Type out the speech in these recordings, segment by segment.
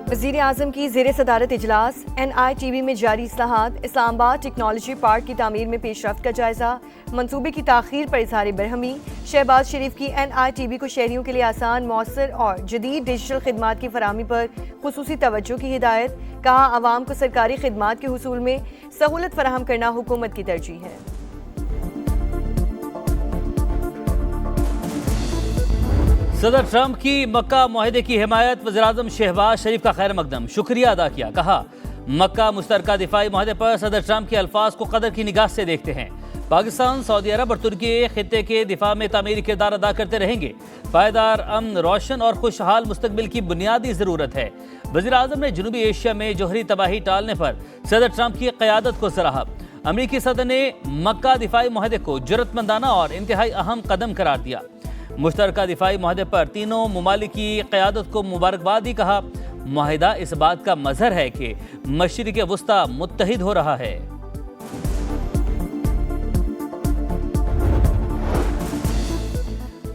वज़ीर-ए-आज़म की ज़ेर सदारत इजलास, NITV में जारी इस्लाहात, इस्लामाबाद टेक्नोलॉजी पार्क की तामीर में पेशरफ्त का जायज़ा, मनसूबे की ताख़ीर पर इज़हार बरहमी। शहबाज शरीफ की NITV को शहरियों के लिए आसान, मौसर और जदीद डिजिटल खिदमात की फराहमी पर खुसूसी तवज्जो की हिदायत। कहा, आवाम को सरकारी खिदमात के हुसूल में सहूलत फराहम करना हुकूमत की तरजीह है। सदर ट्रंप की मक्का मुआहदे की हिमायत, वज़ीर-ए-आज़म शहबाज शरीफ का खैर मकदम, शुक्रिया अदा किया। कहा, मक्का मुश्तरका दिफाई मुआहदे पर सदर ट्रंप के अल्फाज को कदर की निगाह से देखते हैं। पाकिस्तान, सऊदी अरब और तुर्की खित्ते के दिफा में तामीरी किरदार अदा करते रहेंगे। पायदार, अमन, रोशन और खुशहाल मुस्तकबिल की बुनियादी ज़रूरत है। वज़ीर-ए-आज़म ने जनूबी एशिया में जोहरी तबाही टालने पर सदर ट्रंप की क़यादत को सराहा। अमरीकी सदर ने मक्का दिफाई मुआहदे को जुर्रतमंदाना और इंतहाई अहम कदम करार दिया। मुश्तरका दिफाई मुआहदे पर तीनों ममालिक की क़यादत को मुबारकबाद दी। कहा, मुआहिदा इस बात का मज़हर है कि मशरिक़ वुस्ता मुत्तहिद हो रहा है।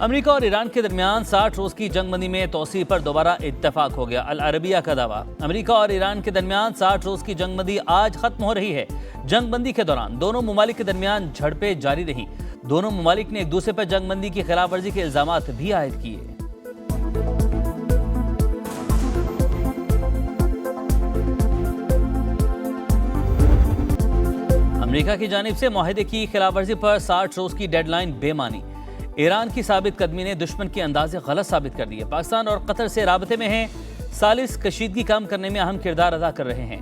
अमेरिका और ईरान के दरमियान 60 रोज़ की जंगबंदी में तोसी पर दोबारा इत्तफाक हो गया। अल अरबिया का दावा, अमेरिका और ईरान के दरमियान 60 रोज़ की जंगबंदी आज खत्म हो रही है। जंगबंदी के दौरान दोनों ममालिक के दरमियान झड़पें जारी रहीं। दोनों ममालिक ने एक दूसरे पर जंगबंदी की खिलाफ वर्जी के इल्जामात भी आयद किए। अमेरिका की जानिब से मुआहदे की खिलाफ वर्जी पर 60 रोज़ की डेडलाइन बेमानी। ईरान की साबित कदमी ने दुश्मन के अंदाजे गलत साबित कर दिए। पाकिस्तान और कतर से राबते में हैं, सालिस कशीदगी कम करने में अहम किरदार अदा कर रहे हैं।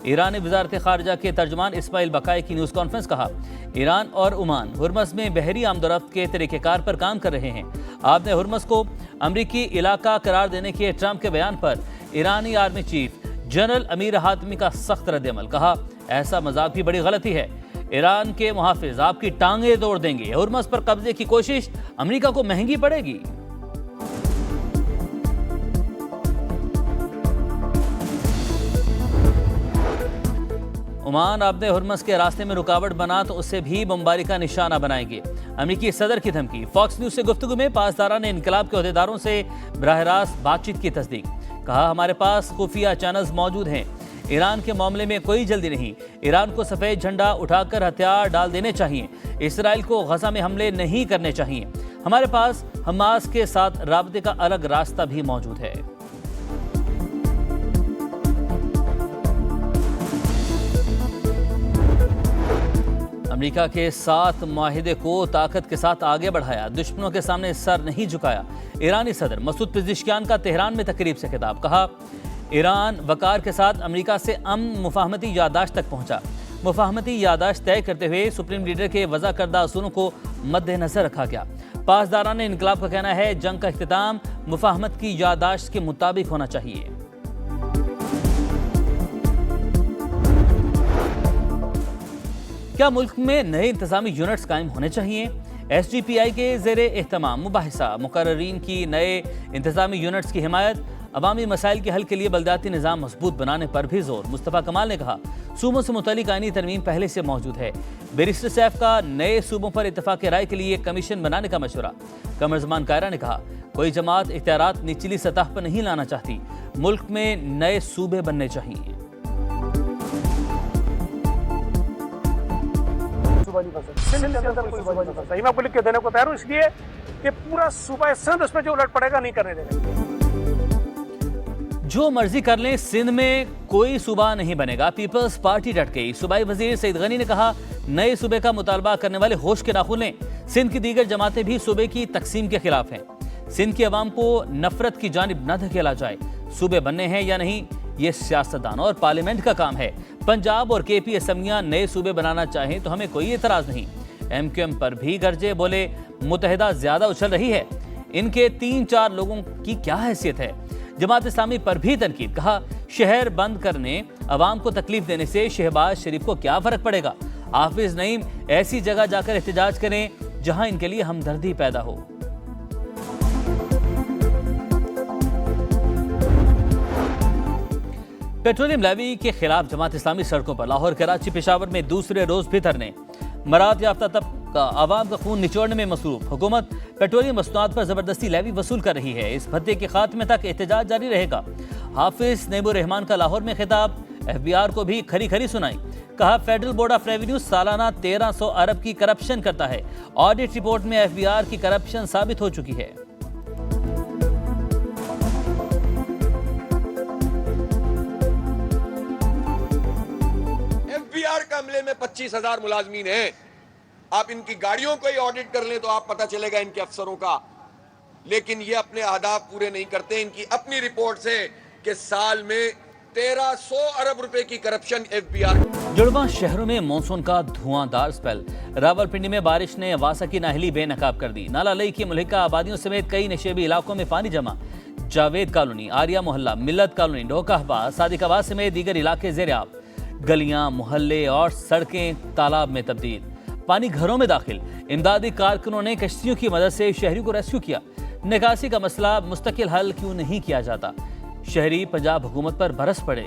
ईरानी वज़ारत ख़ारिजा के तर्जुमान इस्माइल बकाई की न्यूज़ कॉन्फ्रेंस। कहा, ईरान और ओमान हुर्मस में बहरी आमदोरफ्त के तरीक़ेकार पर काम कर रहे हैं। आपने हुर्मस को अमरीकी इलाका करार देने के ट्रंप के बयान पर ईरानी army chief general Amir Hatami का सख्त रद्द-ए-अमल। कहा, ऐसा मजाक भी बड़ी गलती है। ईरान के मुहाफिज आपकी टांगे तोड़ देंगे। हुर्मस पर कब्जे की कोशिश अमरीका को महंगी पड़ेगी। ओमान आपने हुर्मस के रास्ते में रुकावट बना तो उससे भी बमबारी का निशाना बनाएंगे। अमेरिकी सदर की धमकी। फॉक्स न्यूज से गुफ्तगू में पासदारा ने इनकलाब के अहदेदारों से बराह रास्त बातचीत की तस्दीक। कहा, हमारे पास खुफिया चैनल्स मौजूद हैं। ईरान के मामले में कोई जल्दी नहीं। ईरान को सफ़ेद झंडा उठाकर हथियार डाल देने चाहिए। इसराइल को गजा में हमले नहीं करने चाहिए। हमारे पास हमास के साथ राबते का अलग रास्ता भी मौजूद है। अमेरिका के साथ मुआहिदे को ताकत के साथ आगे बढ़ाया, दुश्मनों के सामने सर नहीं झुकाया। ईरानी सदर मसूद पेज़ेश्कियान का तेहरान में तकरीब से खिताब। कहा, ईरान वकार के साथ अमेरिका से अमन मुफाहमती यादाश्त तक पहुंचा। मुफाहमती यादाश्त तय करते हुए सुप्रीम लीडर के वज़ा करदा असूलों को मद्देनजर रखा गया। पासदारान इनकलाब का कहना है, जंग का इख्तिताम मुफाहमत की यादाश्त के मुताबिक होना चाहिए। क्या मुल्क में नए इंतजामी यूनिट्स कायम होने चाहिए? SGPI के ज़ेरे एहतमाम मुबाहिसा, मुकर्ररीन की नए इंतजामी यूनिट्स की हिमायत, अवामी मसाइल के हल के लिए बलदाती निज़ाम मजबूत बनाने पर भी जोर। मुस्तफ़ा कमाल ने कहा, सूबों से मुतल्लिक़ आईनी तरमीम पहले से मौजूद है। बैरिस्टर सैफ का नए सूबों पर इत्तफाक़ राय के लिए कमीशन बनाने का मशवरा। कमर ज़मान कायरा ने कहा, कोई जमात इख्तियारात निचली सतह पर नहीं लाना चाहती। मुल्क में नए सूबे बनने चाहिए। मैं आपको लिख के देने को तैयार हूं, इसलिए कि पूरा सूबा सिंध उसमें जो उलट पड़ेगा नहीं करने देंगे। जो मर्जी कर लें, सिंध में कोई सूबा नहीं बनेगा। पीपल्स पार्टी डट गई। सूबाई वजीर सईद गनी ने कहा, नए सूबे का मुतालबा करने वाले होश के नाखून लें। सिंध की दीगर जमातें भी सूबे की तकसीम के खिलाफ हैं। सिंध की अवाम को नफरत की जानिब न धकेला जाए। सूबे बनने हैं या नहीं, ये सियासतदानों और पार्लियामेंट का काम है। पंजाब और KP असम्बलियां नए सूबे बनाना चाहें तो हमें कोई एतराज नहीं। MQM पर भी गर्जे, बोले मुत्तहिदा ज्यादा उछल रही है। इनके 3-4 लोगों की क्या हैसियत है? जमात इस्लामी पर भी तनकीद। कहा, शहर बंद करने, अवाम को तकलीफ देने से शहबाज शरीफ को क्या फर्क पड़ेगा? हाफिज नईम ऐसी जगह जाकर एहतजाज करें जहां इनके लिए हमदर्दी पैदा हो। पेट्रोलियम लेवी के खिलाफ जमात इस्लामी सड़कों पर। लाहौर, कराची, पेशावर में दूसरे रोज भी धरने। मरात याफ्ता तबका आवाम का खून निचोड़ने में मसरूफ। हुकूमत पेट्रोलियम मसनूआत पर जबरदस्ती लेवी वसूल कर रही है। इस भत्ते के खात्मे तक एहतजाज जारी रहेगा। हाफिज नईमुर रहमान का लाहौर में खिताब, एफबीआर को भी खरी खरी सुनाई। कहा फेडरल बोर्ड ऑफ रेवेन्यू सालाना 1300 अरब की करप्शन करता है। ऑडिट रिपोर्ट में एफबीआर की करप्शन साबित हो चुकी है। एफबीआर का अमले में 25,000 मुलाजमीन हैं। आप इनकी गाड़ियों को ही ऑडिट कर लें तो आप पता चलेगा इनके अफसरों का। लेकिन ये अपने अहदाफ पूरे नहीं करते। इनकी अपनी रिपोर्ट से कि साल में 1300 अरब रुपए की करप्शन एफबीआर। जुड़वा शहरों में मानसून का धुआंधार स्पेल। रावलपिंडी में बारिश ने वासा की नाहली बेनकाब कर दी। नाला लई की मुल्हिका आबादियों समेत कई नशेबी इलाकों में पानी जमा। जावेद कॉलोनी, आर्या मोहल्ला, मिल्लत कॉलोनी, ढोकाहबा, सादिकाबाद समेत दीगर इलाके ज़ेर-ए-आब। गलियां, मोहल्ले और सड़कें तालाब में तब्दील। पानी घरों में दाखिल। इमदादी कारकुनों ने कश्तियों की मदद से शहरियों को रेस्क्यू किया। निकासी का मसला मुस्तकिल हल क्यों नहीं किया जाता? शहरी पंजाब हुकूमत पर बरस पड़े।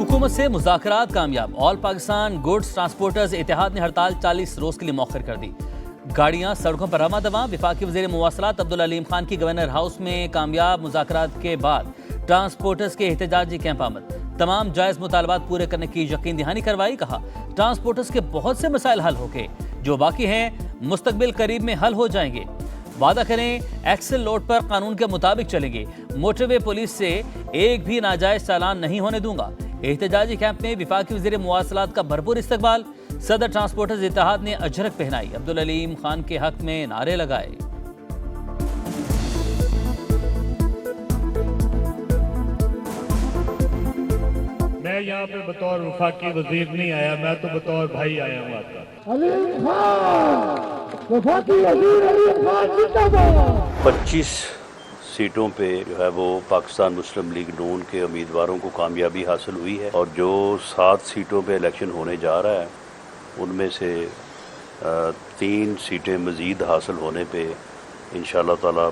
हुकूमत से मुज़ाकरात कामयाब। ऑल पाकिस्तान गुड्स ट्रांसपोर्टर्स इत्तेहाद ने हड़ताल 40 रोज के लिए मौखर कर दी। गाड़ियां सड़कों पर रवा दवा। वफाकी वज़ीर मुवासलात अब्दुल अलीम खान की गवर्नर हाउस में कामयाब मुज़ाकरात के बाद ट्रांसपोर्टर्स के एहतजाजी कैंप आमद। तमाम जायज़ मुतालबात पूरे करने की यकीन दहानी करवाई। कहा ट्रांसपोर्टर्स के बहुत से मसाइल हल हो गए, जो बाकी हैं मुस्तकबिल करीब में हल हो जाएंगे। वादा करें एक्सेल लोड पर कानून के मुताबिक चलेंगे। मोटरवे पुलिस से एक भी नाजायज चालान नहीं होने दूंगा। एहतजाजी कैंप में वफाकी वज़ीर मुवासलात का भरपूर इस्तकबाल। सदर ट्रांसपोर्टर्स इत्तेहाद ने अजरक पहनाई। अब्दुल अलीम खान के हक में नारे लगाए। मैं यहाँ पे बतौर वफाकी वजीर नहीं आया, मैं तो बतौर भाई आया हूँ आपका। अलीम खान, वफाकी वजीर अलीम खान जिंदाबाद। 25 सीटों पे जो है वो पाकिस्तान मुस्लिम लीग नून के उम्मीदवारों को कामयाबी हासिल हुई है और जो 7 सीटों पे इलेक्शन होने जा रहा है उनमें से 3 सीटें मज़ीद हासिल होने पे इंशाअल्लाह ताला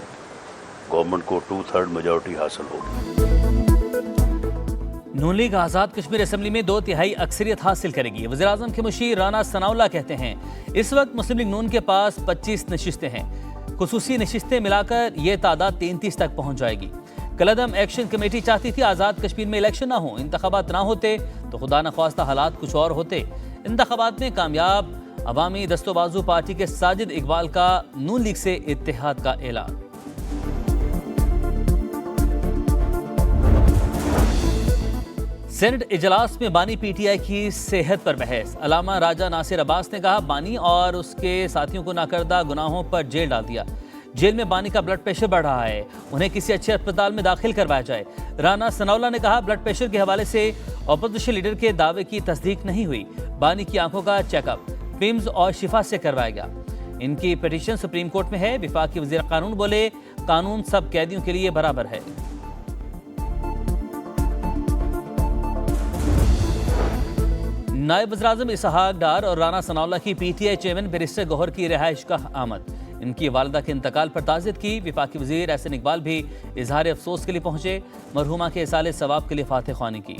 गवर्नमेंट को 2/3 मेजॉरिटी हासिल होगी। नून लीग आज़ाद कश्मीर असम्बली में 2/3 अक्सरियत हासिल करेगी। वज़ीर-ए-आज़म के मुशीर राना सनाउल्लाह कहते हैं इस वक्त मुस्लिम लीग नून के पास 25 नशिस्तें हैं। खुसूसी नशिस्तें मिलाकर ये तादाद 33 तक पहुंच जाएगी। कलदम एक्शन कमेटी चाहती थी आज़ाद कश्मीर में इलेक्शन ना हो, इंतखाबात ना होते तो खुदा न ख्वास्ता हालात कुछ और होते। इंतखाबात में कामयाब अवामी दस्तोबाजू पार्टी के साजिद इकबाल का नून लीग से इत्तेहाद का ऐलान। सेनेट इजलास में बानी पीटीआई की सेहत पर बहस। अलामा राजा नासिर अब्बास ने कहा बानी और उसके साथियों को नाकर्दा गुनाहों पर जेल डाल दिया। जेल में बानी का ब्लड प्रेशर बढ़ रहा है, उन्हें किसी अच्छे अस्पताल में दाखिल करवाया जाए। राना सनाउल्लाह ने कहा ब्लड प्रेशर के हवाले से अपोजिशन लीडर के दावे की तस्दीक नहीं हुई। बानी की आंखों का चेकअप पिम्स और शिफा से करवाया गया। इनकी पिटीशन सुप्रीम कोर्ट में है। वफाकी वज़ीर कानून बोले कानून सब कैदियों के लिए बराबर है। नायब वज़ीर-ए-आज़म इसहाक डार और राना सनाउल्लाह की पीटीआई चेयरमैन बैरिस्टर गौहर की रिहाइश का आमद। इनकी वालिदा के इंतकाल पर ताज़ियत की। वफाकी वज़ीर एहसन इकबाल भी इजहार अफसोस के लिए पहुंचे। मरहुमा के इसाले सवाब के लिए फातिह ख्वानी की।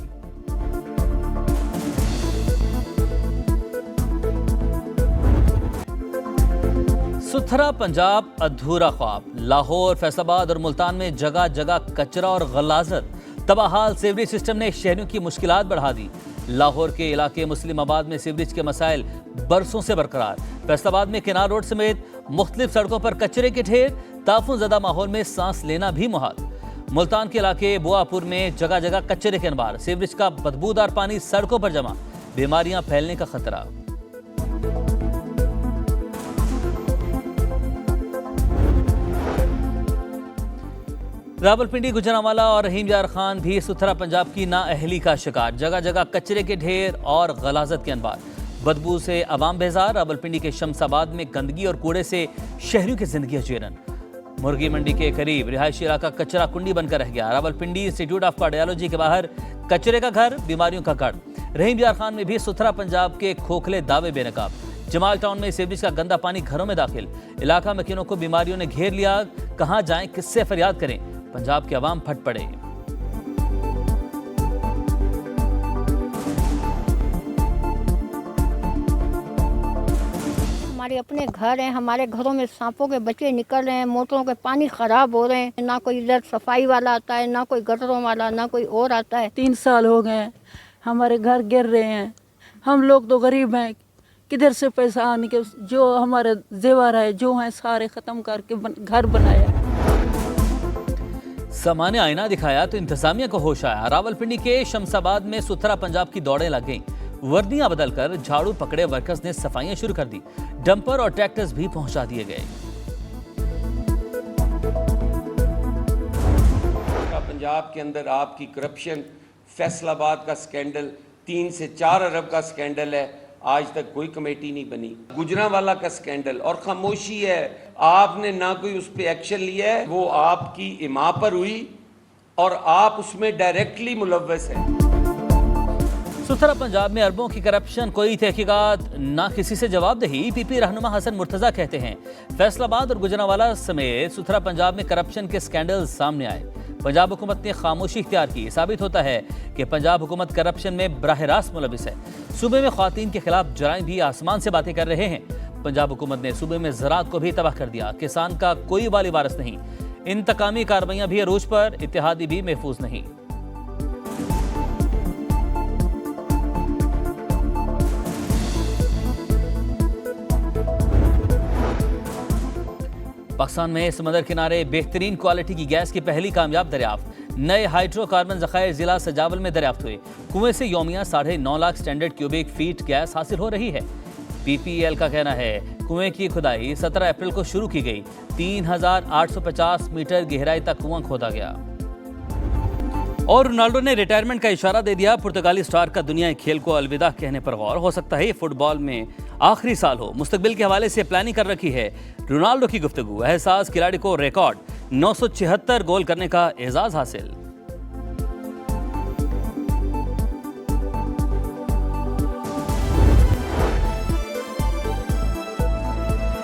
सुथरा पंजाब अधूरा ख्वाब। लाहौर, फैसलाबाद और मुल्तान में जगह जगह कचरा और गलाजत। तबाहाल सीवरेज सिस्टम ने शहरियों की मुश्किलात बढ़ा दी। लाहौर के इलाके मुस्लिमाबाद में सीवरेज के मसाइल बरसों से बरकरार। फैसलाबाद में किनार रोड समेत मुख्तलिफ सड़कों पर कचरे के ढेर। ताफून ज़दा माहौल में सांस लेना भी मुहाल। मुल्तान के इलाके बुआपुर में जगह जगह कचरे के अनबार। सीवरेज का बदबूदार पानी सड़कों पर जमा। बीमारियां फैलने का खतरा। रावलपिंडी, गुजरांवाला और रहीम यार खान भी सुथरा पंजाब की नाअहली का शिकार। जगह जगह कचरे के ढेर और गलाजत के अनबार। बदबू से अवाम बेजार। रावलपिंडी के शमसाबाद में गंदगी और कूड़े से शहरियों की जिंदगी अजीरन। मुर्गी मंडी के करीब रिहायशी इलाका कचरा कुंडी बनकर रह गया। रावलपिंडी इंस्टीट्यूट ऑफ कार्डियोलॉजी के बाहर कचरे का घर, बीमारियों का गढ़। रहीम यार खान में भी सुथरा पंजाब के खोखले दावे बेनकाब। जमाल टाउन में सीवरेज का गंदा पानी घरों में दाखिल। इलाका मकीनों को बीमारियों ने घेर लिया। कहां जाएं, किससे फरियाद करें? पंजाब के अवाम फट पड़े। हमारे अपने घर हैं, हमारे घरों में सांपों के बच्चे निकल रहे हैं, मोटरों के पानी खराब हो रहे हैं, ना कोई इधर सफाई वाला आता है, ना कोई गटरों वाला, ना कोई और आता है। 3 साल हो गए हैं, हमारे घर गिर रहे हैं। हम लोग तो गरीब हैं, किधर से पैसा आने के, जो हमारे जेवर है जो हैं सारे ख़त्म करके घर बनाया। सामान्य आईना दिखाया तो इंतजामिया को होश आया। रावलपिंडी के शमशाबाद में सुथरा पंजाब की दौड़ें लग गईं। वर्दियां बदलकर झाड़ू पकड़े वर्कर्स ने सफाइयां शुरू कर दी। डंपर और ट्रैक्टर्स भी पहुंचा दिए गए। पंजाब के अंदर आपकी करप्शन, फैसलाबाद का स्कैंडल, 3 से 4 अरब का स्कैंडल है, आज तक कोई कमेटी नहीं बनी। गुजरांवाला का स्कैंडल और खामोशी है, आपने ना कोई उस पर एक्शन लिया है, वो आपकी इमा पर हुई और आप उसमें डायरेक्टली मुलव्वस हैं। सुथरा पंजाब में अरबों की करप्शन, कोई तहकीकात ना किसी से जवाबदेही। पीपी रहनुमा हसन मुर्तजा कहते हैं फैसलाबाद और गुजरांवाला समेत सुथरा पंजाब में करप्शन के स्कैंडल सामने आए। पंजाब हुकूमत ने खामोशी इख्तियार की। साबित होता है कि पंजाब हुकूमत करप्शन में बराह रास्त मुलविस है। सूबे में ख्वातीन के खिलाफ जराइम भी आसमान से बातें कर रहे हैं। पंजाब हुकूमत ने सूबे में ज़राअत को भी तबाह कर दिया। किसान का कोई वाली वारिस नहीं। इंतकामी कार्रवाइयां भी अरूज पर, इत्तेहादी भी महफूज नहीं। पाकिस्तान में समंदर किनारे बेहतरीन क्वालिटी की गैस की पहली कामयाब दरियाफ्त। नए हाइड्रोकार्बन ज़खायर जिला सजावल में दरियाफ्त हुए। कुएं से यौमिया 9.5 lakh standard cubic feet gas हासिल हो रही है। पीपीएल का कहना है कुएं की खुदाई 17 अप्रैल को शुरू की गई। 3850 मीटर गहराई तक कुआं खोदा गया। और रोनाल्डो ने रिटायरमेंट का इशारा दे दिया। पुर्तगाली स्टार का दुनिया खेल को अलविदा कहने पर गौर। हो सकता है ये फुटबॉल में आखिरी साल हो। मुस्तकबिल के हवाले से प्लानिंग कर रखी है रोनाल्डो की गुफ्तगू। एहसास खिलाड़ी को रिकॉर्ड 976 गोल करने का एजाज हासिल।